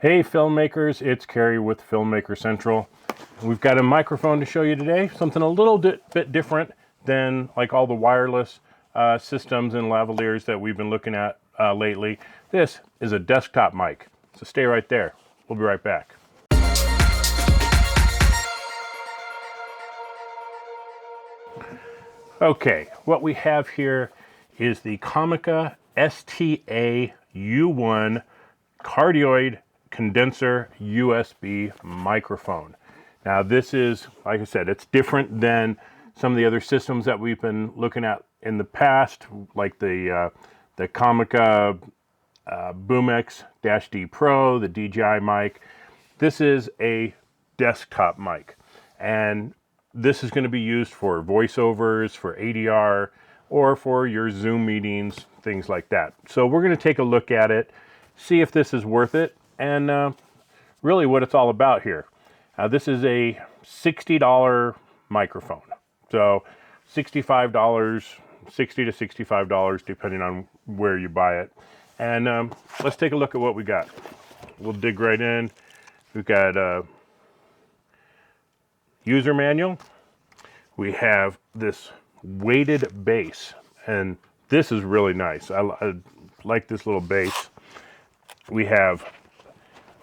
Hey filmmakers, it's Kerry with Filmmaker Central. We've got a microphone to show you today, something a little bit different than like all the wireless systems and lavaliers that we've been looking at lately. This is a desktop mic, so stay right there. We'll be right back. Okay, what we have here is the Comica STA-U1 cardioid condenser USB microphone. Now this is, like I said, it's different than some of the other systems that we've been looking at in the past, like the Comica Boom-X-D Pro, the DJI mic. This is a desktop mic, and this is going to be used for voiceovers, for ADR, or for your Zoom meetings, things like that. So we're going to take a look at it, see if this is worth it, and really what it's all about here. This is a $60 microphone. So $65, $60 to $65, depending on where you buy it. And let's take a look at what we got. We'll dig right in. We've got a user manual. We have this weighted base, and this is really nice. I like this little base. We have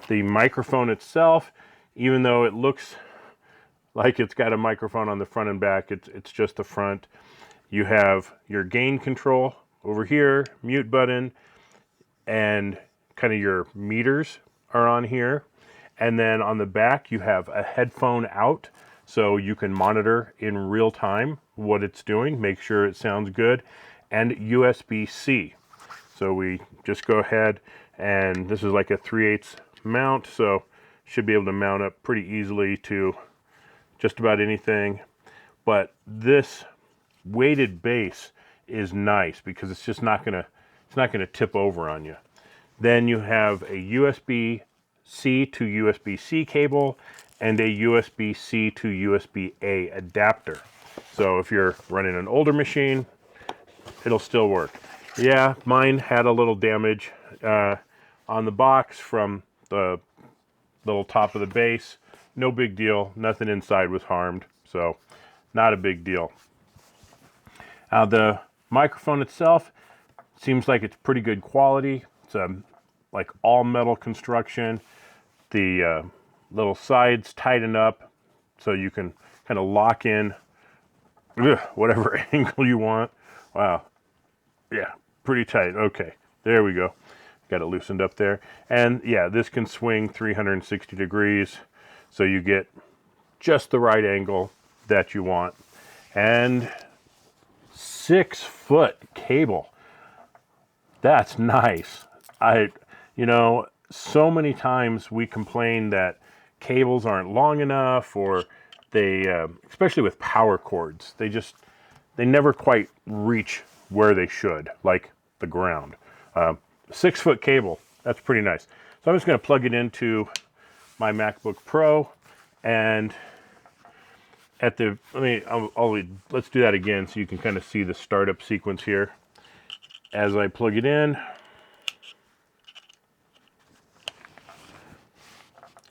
the microphone itself. Even though it looks like it's got a microphone on the front and back, it's just the front. You have your gain control over here, mute button, and kind of your meters are on here. And then on the back you have a headphone out, so you can monitor in real time what it's doing, make sure it sounds good, and USB-C. So we just go ahead, and this is like a 3/8 mount, so should be able to mount up pretty easily to just about anything. But this weighted base is nice because it's just not gonna tip over on you. Then you have a USB-C to USB-C cable and a USB-C to USB-A adapter. So if you're running an older machine, it'll still work. Yeah, mine had a little damage on the box from the little top of the base. No big deal. Nothing inside was harmed, so not a big deal. The microphone itself seems like it's pretty good quality. It's like all metal construction. The little sides tighten up so you can kind of lock in whatever angle you want. Wow. Yeah, pretty tight. Okay, there we go. Got it loosened up there. And yeah, this can swing 360 degrees, so you get just the right angle that you want. And 6-foot cable. That's nice. You know, so many times we complain that cables aren't long enough, or they, especially with power cords, they never quite reach where they should, like the ground. 6-foot cable, that's pretty nice. So I'm just going to plug it into my MacBook Pro, and at the, let's do that again so you can kind of see the startup sequence here. As I plug it in,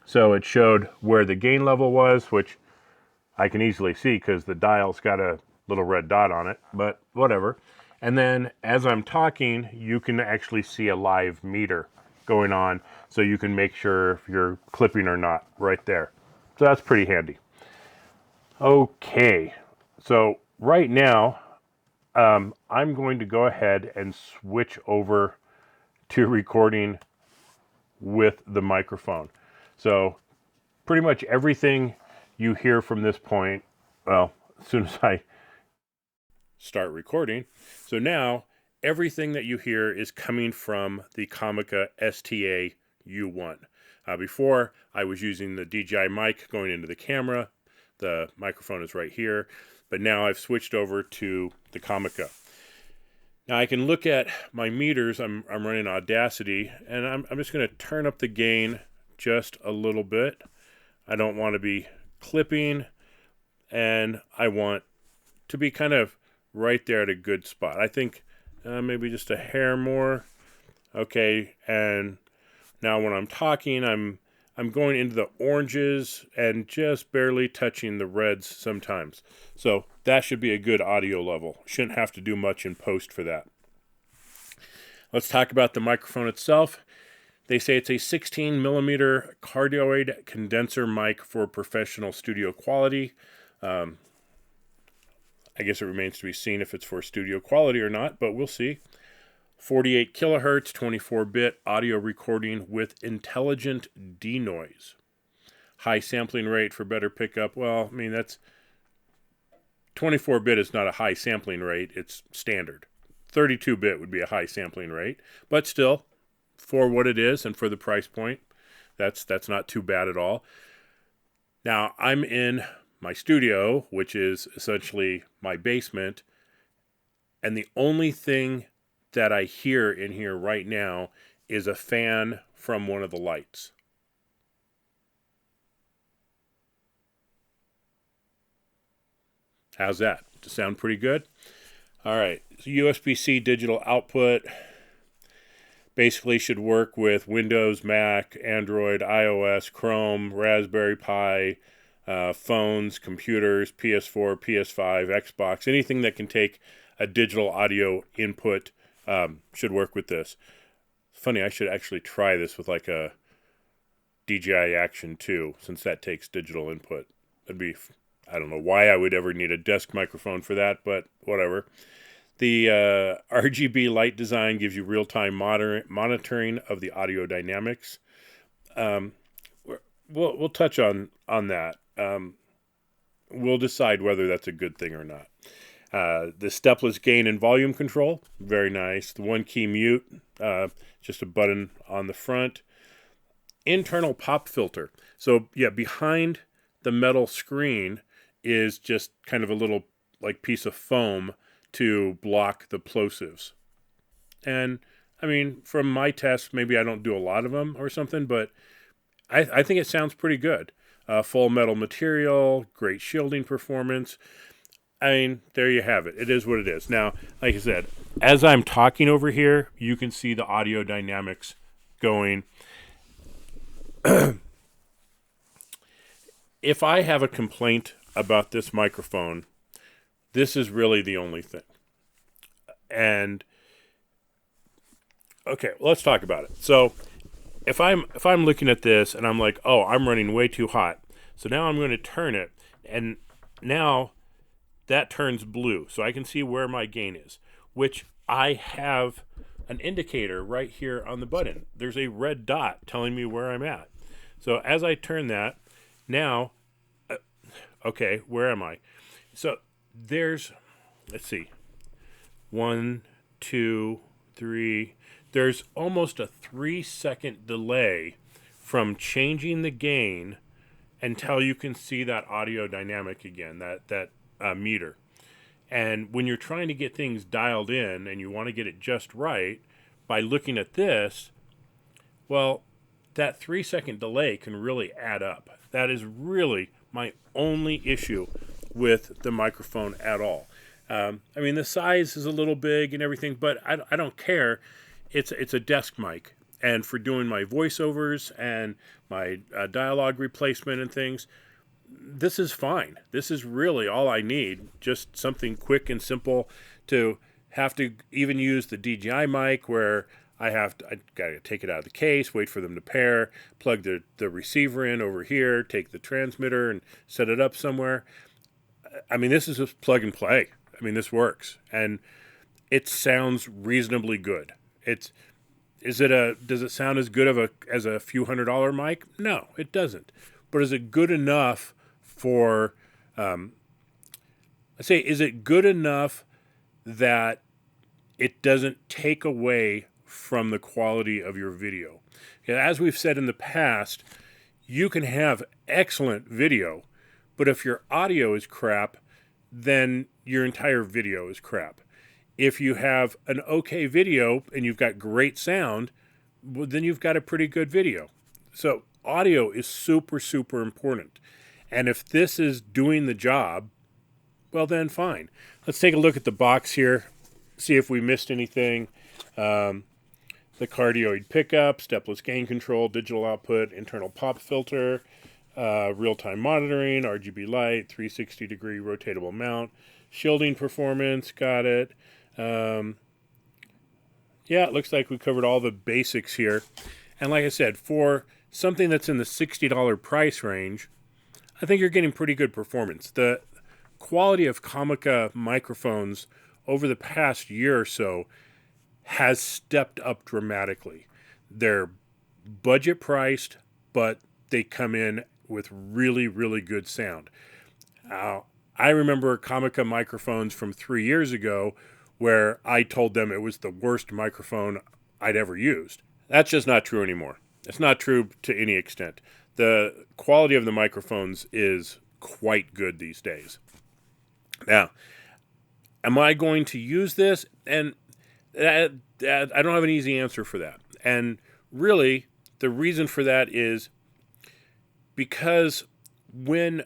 so it showed where the gain level was, which I can easily see because the dial's got a little red dot on it, but whatever. And then as I'm talking, you can actually see a live meter going on, so you can make sure if you're clipping or not right there. So that's pretty handy. Okay, so right now I'm going to go ahead and switch over to recording with the microphone. So pretty much everything you hear from this point, well, as soon as I start recording. So now everything that you hear is coming from the Comica STA-U1. Before I was using the DJI mic going into the camera. The microphone is right here, but now I've switched over to the Comica. Now I can look at my meters. I'm running Audacity, and I'm just going to turn up the gain just a little bit. I don't want to be clipping, and I want to be kind of right there at a good spot. I think maybe just a hair more. Okay, and Now when I'm talking, I'm going into the oranges and just barely touching the reds sometimes. So that should be a good audio level. Shouldn't have to do much in post for that. Let's talk about the microphone itself. They say it's a 16 millimeter cardioid condenser mic for professional studio quality. I guess it remains to be seen if it's for studio quality or not, but we'll see. 48 kilohertz, 24-bit audio recording with intelligent denoise. High sampling rate for better pickup. Well, I mean, that's 24-bit is not a high sampling rate. It's standard. 32-bit would be a high sampling rate, but still, for what it is and for the price point, that's not too bad at all. Now, I'm in my studio, which is essentially my basement, and the only thing that I hear in here right now is a fan from one of the lights. How's that? Does it sound pretty good? All right, so USB-C digital output basically should work with Windows, Mac, Android, iOS, Chrome, Raspberry Pi, phones, computers, PS4, PS5, Xbox, anything that can take a digital audio input should work with this. Funny, I should actually try this with like a DJI Action 2, since that takes digital input. That'd be, I don't know why I would ever need a desk microphone for that, but whatever. The RGB light design gives you real-time monitoring of the audio dynamics. We'll touch on that. We'll decide whether that's a good thing or not. The stepless gain and volume control, very nice. The one key mute, just a button on the front. Internal pop filter. So yeah, behind the metal screen is just kind of a little like piece of foam to block the plosives. And I mean, from my tests, maybe I don't do a lot of them or something, but I think it sounds pretty good. Full metal material, great shielding performance. I mean, there you have it. It is what it is. Now, like I said, as I'm talking over here, you can see the audio dynamics going. If I have a complaint about this microphone, this is really the only thing. And okay, let's talk about it. So, if I'm looking at this and I'm like, "Oh, I'm running way too hot." So now I'm going to turn it, and now that turns blue, so I can see where my gain is, which I have an indicator right here on the button. There's a red dot telling me where I'm at. So as I turn that, now, okay, where am I? So there's, let's see, 1, 2, 3. There's almost a 3-second delay from changing the gain until you can see that audio dynamic again, that meter. And when you're trying to get things dialed in and you want to get it just right, by looking at this, well, that 3-second delay can really add up. That is really my only issue with the microphone at all. I mean, the size is a little big and everything, but I don't care. It's a desk mic. And for doing my voiceovers and my dialogue replacement and things, this is fine. This is really all I need. Just something quick and simple to have to even use the DJI mic where I got to take it out of the case, wait for them to pair, plug the receiver in over here, take the transmitter and set it up somewhere. I mean, this is just plug and play. I mean, this works. And it sounds reasonably good. Does it sound as good as a few $100 mic? No, it doesn't. But is it good enough for, is it good enough that it doesn't take away from the quality of your video? As we've said in the past, you can have excellent video, but if your audio is crap, then your entire video is crap. If you have an okay video and you've got great sound, well, then you've got a pretty good video. So audio is super, super important. And if this is doing the job, well then fine. Let's take a look at the box here, see if we missed anything. the cardioid pickup, stepless gain control, digital output, internal pop filter, real-time monitoring, RGB light, 360-degree rotatable mount, shielding performance, got it. Yeah, it looks like we covered all the basics here. And like I said, for something that's in the $60 price range, I think you're getting pretty good performance. The quality of Comica microphones over the past year or so has stepped up dramatically. They're budget priced, but they come in with really, really good sound. I remember Comica microphones from 3 years ago where I told them it was the worst microphone I'd ever used. That's just not true anymore. It's not true to any extent. The quality of the microphones is quite good these days. Now, am I going to use this? And I don't have an easy answer for that. And really, the reason for that is because when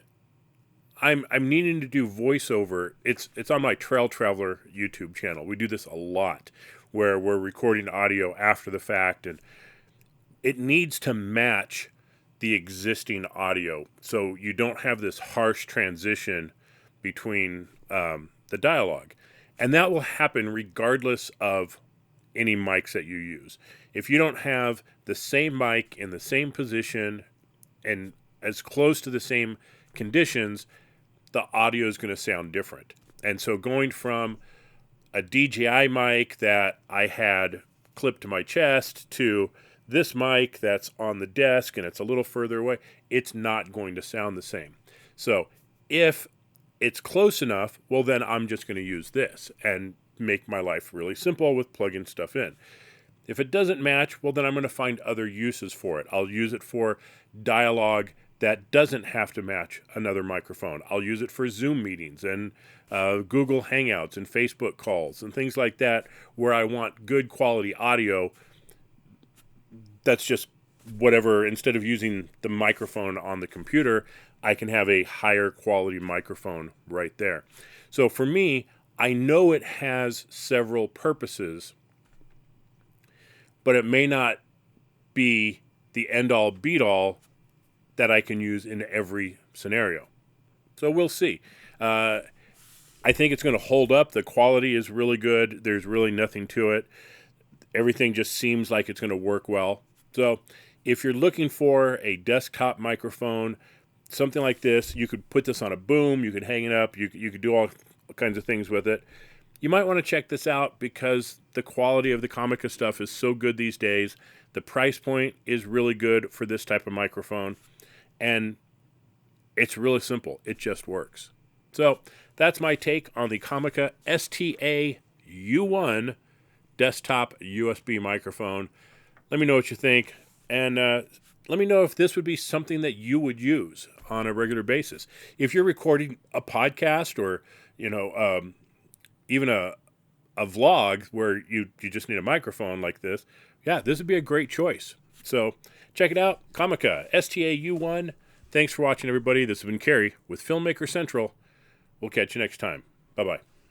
I'm needing to do voiceover, it's on my Trail Traveler YouTube channel. We do this a lot, where we're recording audio after the fact, and it needs to match the existing audio, so you don't have this harsh transition between the dialogue. And that will happen regardless of any mics that you use. If you don't have the same mic in the same position and as close to the same conditions, the audio is going to sound different. And so going from a DJI mic that I had clipped to my chest to this mic that's on the desk and it's a little further away, it's not going to sound the same. So if it's close enough, well, then I'm just going to use this and make my life really simple with plugging stuff in. If it doesn't match, well, then I'm going to find other uses for it. I'll use it for dialogue that doesn't have to match another microphone. I'll use it for Zoom meetings and Google Hangouts and Facebook calls and things like that, where I want good quality audio. That's just whatever. Instead of using the microphone on the computer, I can have a higher quality microphone right there. So for me, I know it has several purposes, but it may not be the end-all, be-all that I can use in every scenario. So we'll see. I think it's going to hold up. The quality is really good. There's really nothing to it. Everything just seems like it's going to work well. So if you're looking for a desktop microphone, something like this, you could put this on a boom, you could hang it up, you could do all kinds of things with it. You might want to check this out because the quality of the Comica stuff is so good these days. The price point is really good for this type of microphone, and it's really simple. It just works. So that's my take on the Comica STA-U1 desktop USB microphone. Let me know what you think, and let me know if this would be something that you would use on a regular basis. If you're recording a podcast or, even a vlog where you just need a microphone like this, yeah, this would be a great choice. So check it out, Comica STA-U1. Thanks for watching, everybody. This has been Kerry with Filmmaker Central. We'll catch you next time. Bye-bye.